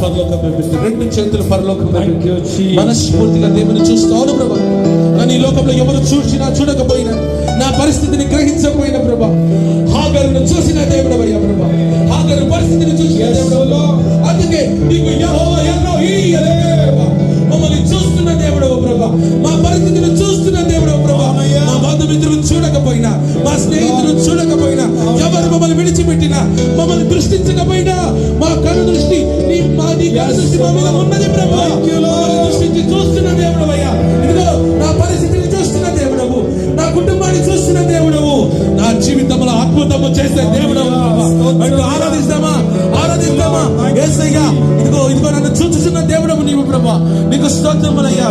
రెండు చేతులు పరలోకం మనస్ఫూర్తిగా దేవుని చూస్తాను ప్రభా. కానీ ఈ లోకంలో ఎవరు చూసినా చూడకపోయినా, నా పరిస్థితిని గ్రహించకపోయినా ప్రభా, హాగరును చూసిన దేవుడు అయ్యా ప్రభా, హాగరు పరిస్థితిని చూసిన దేవుడు. అందుకే నీకు యెహోవా ఎల్రోహీ మమ్మల్ని చూస్తున్న దేవుడు ప్రభా, మా పరిస్థితిని చూస్తున్న దేవుడు ప్రభా. మా బంధుమిత్రులు చూడకపోయినా, మా స్నేహితులు చూడకపోయినా, ఎవరు మమ్మల్ని విడిచిపెట్టినా, మమ్మల్ని దృష్టించకపోయినా, మా కను దృష్టి నీ కను దృష్టి మా మీద ఉన్నది ప్రభా. దృష్టించి చూస్తున్న దేవుడు అయ్యా. ఇదిగో నా పరిస్థితిని చూస్తున్న దేవుడవు, నా కుటుంబాన్ని చూస్తున్న దేవుడవు, నా జీవితంలో అద్భుతము చేసే దేవుడవు. ఆరాధిస్తామా యేసయ్యా. ఇదిగో నన్ను చూస్తున్న దేవుడవు నీవు ప్రభా. నీకు స్తోత్రములయ్యా.